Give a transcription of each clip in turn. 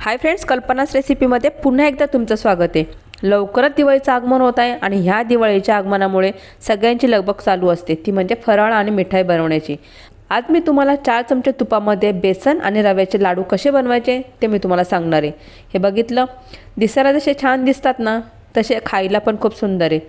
Hi friends, कल्पना's रेसिपीमध्ये पुन्हा एकदा तुमचं स्वागत आहे। लवकरच दिवाळीचं आगमन होत आहे आणि ह्या दिवाळीच्या आगमनामुळे सगळ्यांची लगबग चालू असते, ती म्हणजे फराळ आणि मिठाई बनवण्याची। आज मी तुम्हाला 4 चमचे तुपामध्ये बेसन आणि रव्याचे लाडू कसे बनवायचे ते मी तुम्हाला सांगणार आहे। हे बघितलं, दिसायला जसे छान दिसतात ना, तसे खायला पण खूप सुंदर आहे।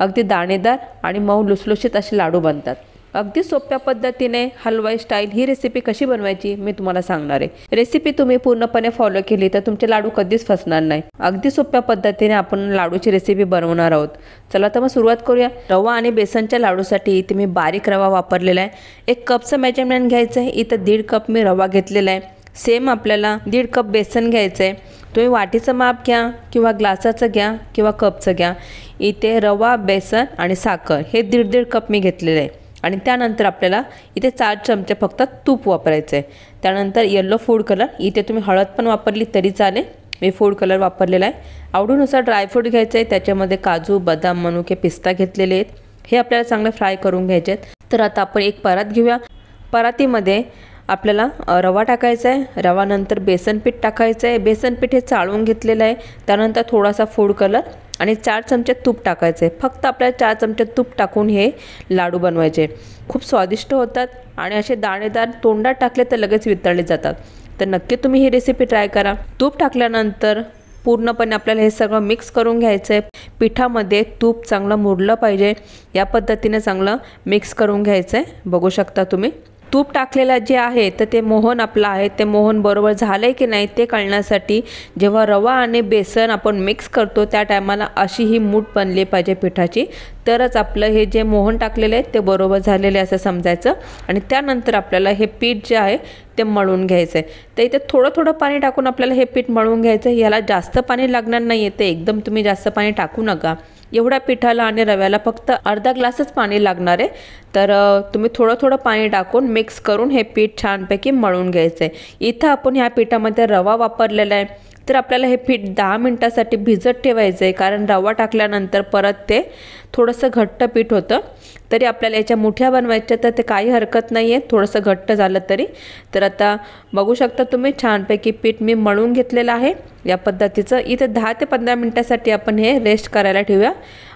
अगदी दाणेदार आणि मऊ लुसलुशीत असे लाडू बनतात। अगदी सोप्या पद्धतीने हलवाई स्टाईल ही रेसिपी कशी बनवायची मी तुम्हाला सांगणार आहे। रेसिपी तुम्ही पूर्णपणे फॉलो केली तर तुमचे लाडू कधीच फसणार नाही। अगदी सोप्या पद्धतीने आपण लाडूची रेसिपी बनवणार आहोत। चला तर मग सुरुवात करूया। रवा आणि बेसनच्या लाडूसाठी इथे मी बारीक रवा वापरलेला आहे। 1 कपचं मेजरमेंट घ्यायचं आहे। इथं 1.5 कप मी रवा घेतलेला आहे। सेम आपल्याला 1.5 कप बेसन घ्यायचं आहे। तुम्ही वाटीचं माप घ्या किंवा ग्लासाचं घ्या किंवा कपचं घ्या। इथे रवा, बेसन आणि साखर हे 1.5 कप मी घेतलेले आहे। आणि त्यानंतर आपल्याला इथे 4 चमचे फक्त तूप वापरायचे आहे। त्यानंतर येलो फूड कलर, इथे तुम्ही हळद पण वापरली तरी चालेल, मी फूड कलर वापरलेला आहे। आवडीनुसार ड्रायफ्रूट घ्यायचे आहे। त्याच्यामध्ये काजू, बदाम, मनुके, पिस्ता घेतलेले आहेत। हे आपल्याला चांगले फ्राय करून घ्यायचे आहेत। तर आता आपण एक परात घेऊया। परातीमध्ये आपल्याला रवा टाकायचा आहे। रवानंतर बेसन पीठ टाकायचं आहे। बेसन पीठ हे चाळून घेतलेलं आहे। त्यानंतर थोडासा फूड कलर आणि 4 चमचे तूप टाकायचे आहे। फक्त आपल्याला 4 चमचे तूप टाकून हे लाडू बनवायचे। खूप स्वादिष्ट होतात आणि असे दाणेदार तोंडात टाकले तर लगेच वितळले जातात। तर नक्की तुम्ही ही रेसिपी ट्राय करा। तूप टाकल्यानंतर पूर्णपणे आपल्याला हे सगळं मिक्स करून घ्यायचं आहे। पिठामध्ये तूप चांगलं मुरलं पाहिजे, या पद्धतीने चांगलं मिक्स करून घ्यायचं आहे। बघू शकता तुम्ही तूप टाकलेला जे आहे तर ते मोहन आपलं आहे, ते मोहन बरोबर झालं आहे की नाही ते कळण्यासाठी जेव्हा रवा आणि बेसन आपण मिक्स करतो त्या टायमाला अशी ही मूठ बनली पाहिजे पिठाची, तरच आपलं हे जे मोहन टाकलेले आहे ते बरोबर झालेले असं समजायचं। आणि त्यानंतर आपल्याला हे पीठ जे आहे ते मळून घ्यायचं आहे। तर इथे थोडं थोडं पाणी टाकून आपल्याला हे पीठ मळून घ्यायचं आहे। याला जास्त पाणी लागणार नाही आहे, ते एकदम तुम्ही जास्त पाणी टाकू नका। एवढ्या पिठाला आणि रव्याला फक्त अर्धा ग्लासच पाणी लागणार आहे। तर तुम्ही थोडं थोडं पाणी टाकून मिक्स करून हे पीठ छानपैकी मळून घ्यायचं आहे। इथं आपण ह्या पिठामध्ये रवा वापरलेला आहे, तर आपल्याला हे पीठ 10 मिनिटासाठी भिजत ठेवायचं आहे, कारण रवा टाकल्यानंतर परत ते थोडंसं घट्ट पीठ होतं। तरी आपल्याला याच्या मुठ्या बनवायच्या तर ते काही हरकत नाही आहे, थोडंसं घट्ट झालं तरी। तर आता बघू शकता तुम्ही छानपैकी पीठ मी मळून घेतलेलं आहे या पद्धतीचं। इथे 10 ते 15 मिनिटासाठी आपण हे रेस्ट करायला ठेवूया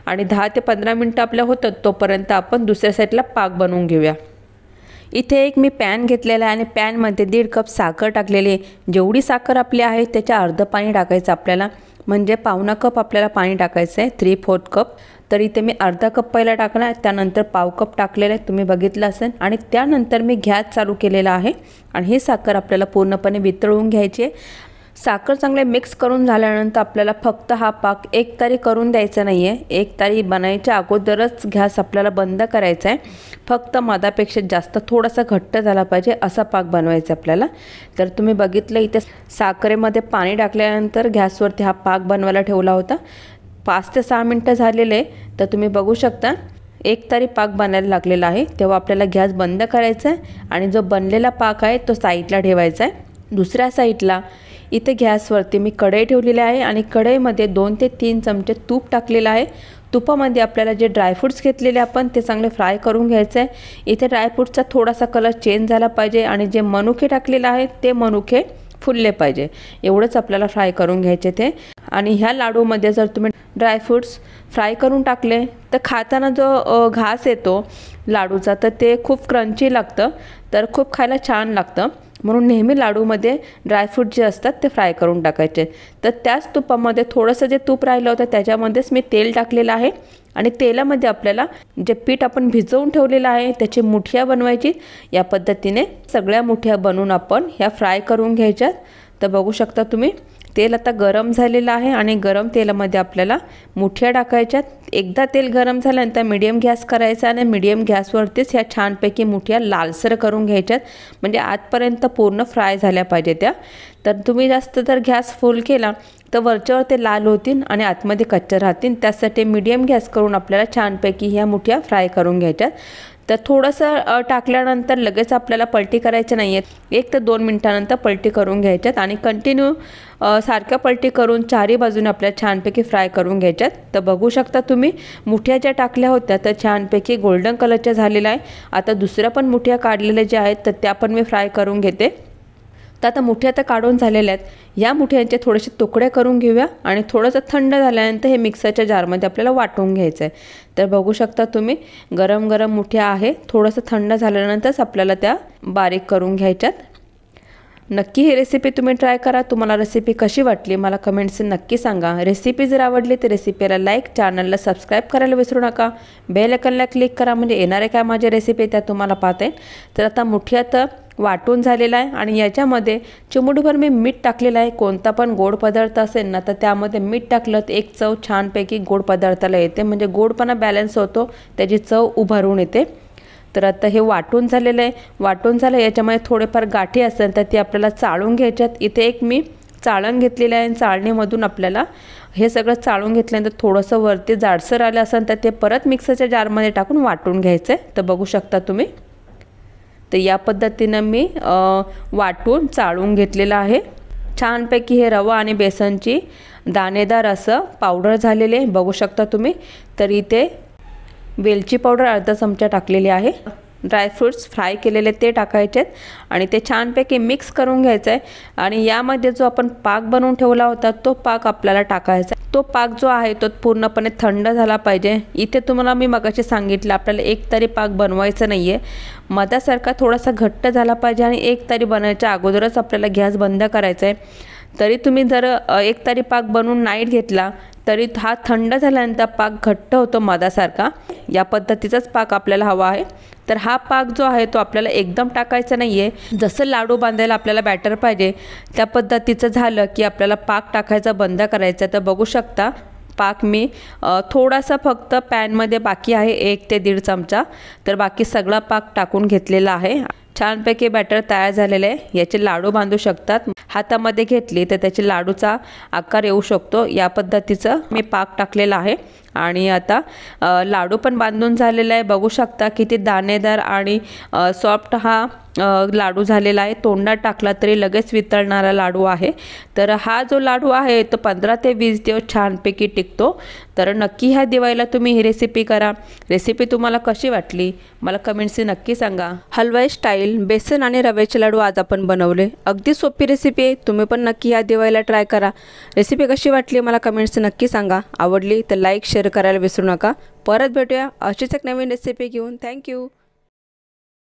आणि 10 ते 15 मिनिटं आपल्या होतं तोपर्यंत आपण दुसऱ्या साईडला पाक बनवून घेऊया। इथे एक मी पॅन घेतलेला आहे आणि पॅनमध्ये 1.5 कप साखर टाकलेली आहे। जेवढी साखर आपली आहे त्याच्या अर्ध पाणी टाकायचं आपल्याला, म्हणजे पावणा कप आपल्याला पाणी टाकायचं आहे, 3/4 कप। तर इथे मी अर्धा कप पहिला टाकला, त्यानंतर पाव कप टाकलेला आहे, तुम्ही बघितलं असेल। आणि त्यानंतर मी गॅस चालू केलेला आहे आणि ही साखर आपल्याला पूर्णपणे वितळून घ्यायची आहे। साखर चांगले मिक्स करून झाल्यानंतर आपल्याला फक्त हा पाक एक तारी करून द्यायचा नाही आहे। एक तारी बनायच्या अगोदरच गॅस आपल्याला बंद करायचा आहे। फक्त मधापेक्षा जास्त थोडासा घट्ट झाला पाहिजे असा पाक बनवायचा आपल्याला। तर तुम्ही बघितलं इथे साखरेमध्ये पाणी टाकल्यानंतर गॅसवरती हा पाक बनवायला ठेवला होता। 5 ते 6 मिनिटं झालेले, तर तुम्ही बघू शकता एक तारी पाक बनायला लागलेला आहे। तेव्हा आपल्याला गॅस बंद करायचा आहे आणि जो बनलेला पाक आहे तो साईडला ठेवायचा आहे। दुसऱ्या साईडला इथे गॅसवरती मी कढई ठेवलेली आहे आणि कढईमध्ये 2 ते 3 चमचे तूप टाकलेलं आहे। तुपामध्ये आपल्याला जे ड्रायफ्रूट्स घेतलेले आपण ते चांगले फ्राय करून घ्यायचं आहे। इथे ड्रायफ्रूटचा थोडासा कलर चेंज झाला पाहिजे आणि जे मनुके टाकलेले आहेत ते मनुके फुलले पाहिजे, एवढंच आपल्याला फ्राय करून घ्यायचे ते। आणि ह्या लाडूमध्ये जर तुम्ही ड्रायफ्रूट्स फ्राय करून टाकले तर खाताना जो घास येतो लाडूचा तर ते खूप क्रंची लागतं, तर खूप खायला छान लागतं। म्हणून नेहमी लाडूमध्ये ड्रायफ्रूट जे असतात ते फ्राय करून टाकायचे। तर त्याच तुपामध्ये थोडंसं जे तूप राहिलं होतं त्याच्यामध्येच मी तेल टाकलेलं आहे आणि तेलामध्ये आपल्याला जे पीठ आपण भिजवून ठेवलेलं आहे त्याची मुठ्या बनवायची। या पद्धतीने सगळ्या मुठ्या बनवून आपण ह्या फ्राय करून घ्यायच्यात। तर बघू शकता तुम्ही तेल आता गरम झालेलं आहे आणि गरम तेलामध्ये आपल्याला मुठ्या टाकायच्यात। एकदा तेल गरम झाल्यानंतर मीडियम गॅस करायचा आणि मीडियम गॅसवरतीच ह्या छानपैकी मुठ्या लालसर करून घ्यायच्यात, म्हणजे आतपर्यंत पूर्ण फ्राय झाल्या पाहिजे त्या। तर तुम्ही जास्त जर गॅस फुल केला तर वरच्यावर ते लाल होतील आणि आतमध्ये कच्चे राहतील, त्यासाठी मीडियम गॅस करून आपल्याला छानपैकी ह्या मुठ्या फ्राय करून घ्यायच्यात। तर थोडंसं टाकल्यानंतर लगेच आपल्याला पलटी करायची नाही आहे, 1 ते 2 मिनिटानंतर पलटी करून घ्यायच्यात आणि कंटिन्यू सारख्या पलटी करून चारी बाजूने आपल्याला छानपैकी फ्राय करून घ्यायच्यात। तर बघू शकता तुम्ही मुठ्या ज्या टाकल्या होत्या तर छानपैकी गोल्डन कलरच्या झालेल्या आहे। आता दुसऱ्या पण मुठ्या काढलेल्या ज्या आहेत तर त्या पण मी फ्राय करून घेते। तर आता मुठ्या आता काढून झालेल्या आहेत। या मुठ्यांचे थोडेसे तुकडे करून घेऊया आणि थोडंसं थंड झाल्यानंतर हे मिक्सरच्या जारमध्ये आपल्याला वाटून घ्यायचं आहे। तर बघू शकता तुम्ही गरम गरम मुठ्या आहे, थोडंसं थंड झाल्यानंतरच आपल्याला त्या बारीक करून घ्यायच्यात। नक्की ही रेसिपी तुम्ही ट्राय करा। तुम्हाला रेसिपी कशी वाटली मला कमेंट्स नक्की सांगा। रेसिपी जर आवडली तर रेसिपीला लाईक, चॅनलला सबस्क्राईब करायला विसरू नका। बेल आयकॉनला क्लिक करा म्हणजे येणारे काय माझे रेसिपी त्या तुम्हाला पाहता येईल। तर आता मुठ्यात वाटून झालेला आहे आणि याच्यामध्ये चिमूटभर मी मीठ टाकलेलं आहे। कोणता पण गोड पदार्थ असेल ना तर त्यामध्ये मीठ टाकलं तर एक चव छानपैकी गोड पदार्थाला येते, म्हणजे गोडपणा बॅलन्स होतो, त्याची चव उभारून येते। तर आता हे वाटून झालेलं आहे। वाटून झालं, याच्यामध्ये थोडेफार गाठी असेल तर ती आपल्याला चाळून घ्यायच्यात। इथे एक मी चाळण घेतलेलं आहे, चाळणीमधून आपल्याला हे सगळं चाळून घेतल्यानंतर थोडंसं वरती जाडसर आलं असेल तर ते परत मिक्सरच्या जारमध्ये टाकून वाटून घ्यायचं आहे। तर बघू शकता तुम्ही, तर या पद्धतीनं मी वाटून चाळून घेतलेलं आहे। छानपैकी हे रवा आणि बेसनची दाणेदार असं पावडर झालेले बघू शकता तुम्ही। तर इथे वेलची पावडर अर्धा चमचा टाकलेली आहे। ड्रायफ्रूट्स फ्राय केलेले ते टाकायचे आणि ते छानपैकी मिक्स करून घ्यायचं आहे। आणि यामध्ये जो आपण पाक बनवून ठेवला होता तो पाक आपल्याला टाकायचा। तो पाक जो आहे तो पूर्णपणे थंड झाला पाहिजे। इथे तुम्हाला मी मगाशी सांगितलं आपल्याला एक तारी पाक बनवायचं नाही आहे, मधासारखा थोडासा घट्ट झाला पाहिजे आणि एक तारी बनवायच्या अगोदरच आपल्याला गॅस बंद करायचा आहे। तरी तुम्ही जर एक तारी पाक बनवून नाही घेतला तरी हा थंड झाल्यानंतर पाक घट्ट होतो मधासारखा। या पद्धतीचाच पाक आपल्याला हवा आहे। तर हा पाक जो आहे तो आपल्याला एकदम टाकायचा नाही आहे, जसं लाडू बांधायला आपल्याला बॅटर पाहिजे त्या पद्धतीचं झालं की आपल्याला पाक टाकायचा बंद करायचा। तर बघू शकता पाक मी थोडासा फक्त पॅनमध्ये बाकी आहे 1 ते 1.5 चमचा, तर बाकी सगळा पाक टाकून घेतलेला आहे। छानपैकी बॅटर तयार झालेले आहे। याचे लाडू बांधू शकतात। हातामध्ये घेतली तर त्याचे लाडूचा आकार येऊ शकतो। या पद्धतीचं मी पाक टाकलेला आहे आणि आता लाडू पण बांधून झालेला आहे। बघू शकता किती दाणेदार आणि सॉफ्ट हा लाडू झालेला आहे। तोंडात टाकला तरी लगेच वितळणारा लाडू आहे। तर हा जो लाडू आहे तो 15 ते 20 दिवस छानपैकी टिकतो। तर नक्की ह्या दिवाळीला तुम्ही ही रेसिपी करा। रेसिपी तुम्हाला कशी वाटली मला कमेंट्सने नक्की सांगा। हलवाई स्टाईल बेसन आणि रव्याचे लाडू आज आपण बनवले। अगदी सोपी रेसिपी आहे, तुम्ही पण नक्की ह्या दिवाळीला ट्राय करा। रेसिपी कशी वाटली मला कमेंट्सने नक्की सांगा। आवडली तर लाईक शेअर करायला विसरू नका। परत भेटूया अशीच एक नवीन रेसिपी घेऊन। थँक्यू।